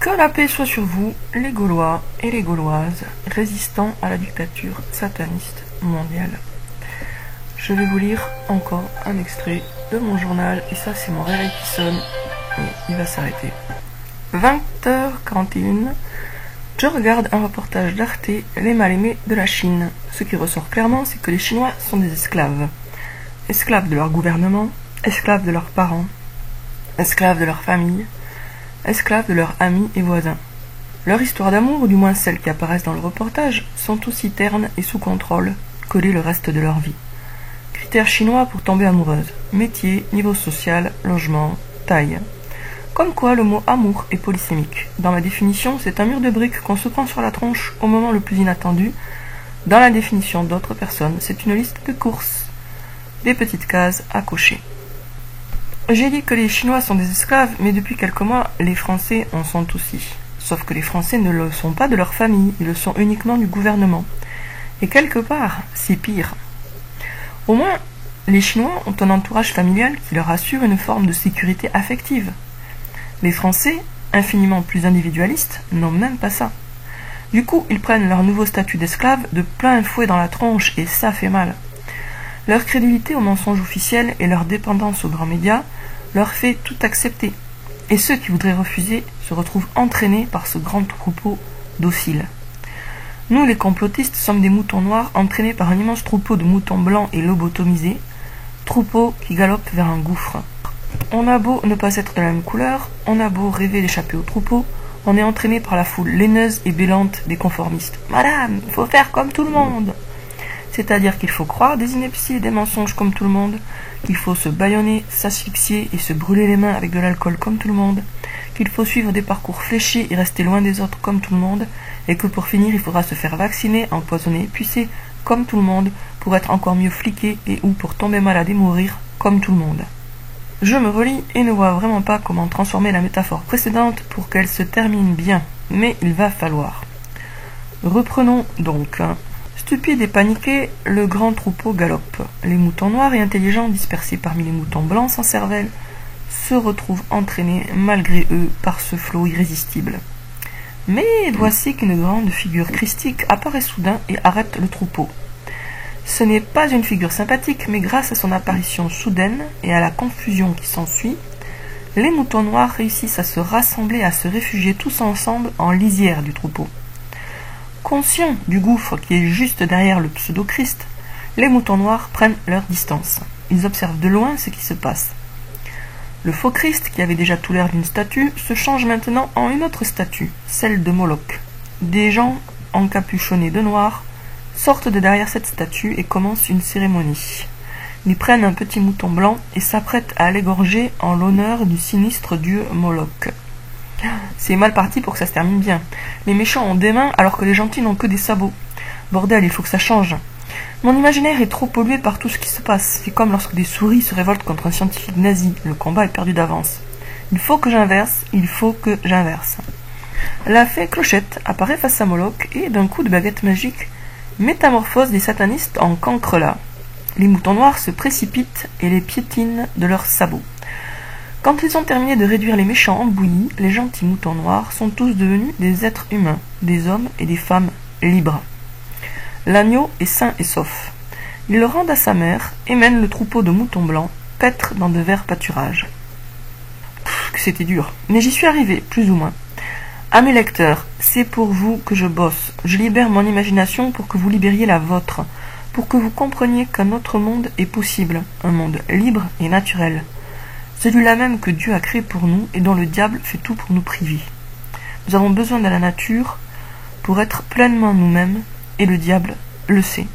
Que la paix soit sur vous, les Gaulois et les Gauloises, résistants à la dictature sataniste mondiale. Je vais vous lire encore un extrait de mon journal, et ça c'est mon réveil qui sonne, et il va s'arrêter. 20h41, je regarde un reportage d'Arte, les mal-aimés de la Chine. Ce qui ressort clairement, c'est que les Chinois sont des esclaves. Esclaves de leur gouvernement, esclaves de leurs parents, esclaves de leur famille, esclaves de leurs amis et voisins. Leur histoire d'amour, ou du moins celles qui apparaissent dans le reportage, sont aussi ternes et sous contrôle que le reste de leur vie. Critères chinois pour tomber amoureuse: métier, niveau social, logement, taille. Comme quoi le mot amour est polysémique. Dans ma définition, c'est un mur de briques qu'on se prend sur la tronche au moment le plus inattendu. Dans la définition d'autres personnes, c'est une liste de courses, des petites cases à cocher. J'ai dit que les Chinois sont des esclaves, mais depuis quelques mois, les Français en sont aussi. Sauf que les Français ne le sont pas de leur famille, ils le sont uniquement du gouvernement. Et quelque part, c'est pire. Au moins, les Chinois ont un entourage familial qui leur assure une forme de sécurité affective. Les Français, infiniment plus individualistes, n'ont même pas ça. Du coup, ils prennent leur nouveau statut d'esclave de plein fouet dans la tronche, et ça fait mal. Leur crédulité aux mensonges officiels et leur dépendance aux grands médias leur fait tout accepter. Et ceux qui voudraient refuser se retrouvent entraînés par ce grand troupeau docile. Nous, les complotistes, sommes des moutons noirs entraînés par un immense troupeau de moutons blancs et lobotomisés, troupeau qui galope vers un gouffre. On a beau ne pas être de la même couleur, on a beau rêver d'échapper au troupeau, on est entraîné par la foule laineuse et bêlante des conformistes. « Madame, il faut faire comme tout le monde !» C'est-à-dire qu'il faut croire des inepties et des mensonges comme tout le monde, qu'il faut se bâillonner, s'asphyxier et se brûler les mains avec de l'alcool comme tout le monde, qu'il faut suivre des parcours fléchés et rester loin des autres comme tout le monde, et que pour finir il faudra se faire vacciner, empoisonner, pucer comme tout le monde, pour être encore mieux fliqué et ou pour tomber malade et mourir comme tout le monde. Je me relis et ne vois vraiment pas comment transformer la métaphore précédente pour qu'elle se termine bien, mais il va falloir. Reprenons donc. Stupide et paniqué, le grand troupeau galope. Les moutons noirs et intelligents, dispersés parmi les moutons blancs sans cervelle, se retrouvent entraînés malgré eux par ce flot irrésistible. Mais voici qu'une grande figure christique apparaît soudain et arrête le troupeau. Ce n'est pas une figure sympathique, mais grâce à son apparition soudaine et à la confusion qui s'ensuit, les moutons noirs réussissent à se rassembler, à se réfugier tous ensemble en lisière du troupeau. Conscients du gouffre qui est juste derrière le pseudo-Christ, les moutons noirs prennent leur distance. Ils observent de loin ce qui se passe. Le faux Christ, qui avait déjà tout l'air d'une statue, se change maintenant en une autre statue, celle de Moloch. Des gens encapuchonnés de noir sortent de derrière cette statue et commencent une cérémonie. Ils prennent un petit mouton blanc et s'apprêtent à l'égorger en l'honneur du sinistre dieu Moloch. C'est mal parti pour que ça se termine bien. Les méchants ont des mains alors que les gentils n'ont que des sabots. Bordel, il faut que ça change. Mon imaginaire est trop pollué par tout ce qui se passe. C'est comme lorsque des souris se révoltent contre un scientifique nazi. Le combat est perdu d'avance. Il faut que j'inverse. La fée Clochette apparaît face à Moloch et, d'un coup de baguette magique, métamorphose les satanistes en cancrelats. Les moutons noirs se précipitent et les piétinent de leurs sabots. Quand ils ont terminé de réduire les méchants en bouillie, les gentils moutons noirs sont tous devenus des êtres humains, des hommes et des femmes libres. L'agneau est sain et sauf. Ils le rendent à sa mère et mènent le troupeau de moutons blancs paître dans de verts pâturages. Que c'était dur, mais j'y suis arrivé, plus ou moins. À mes lecteurs, c'est pour vous que je bosse. Je libère mon imagination pour que vous libériez la vôtre, pour que vous compreniez qu'un autre monde est possible, un monde libre et naturel. Celui-là même que Dieu a créé pour nous et dont le diable fait tout pour nous priver. Nous avons besoin de la nature pour être pleinement nous-mêmes et le diable le sait.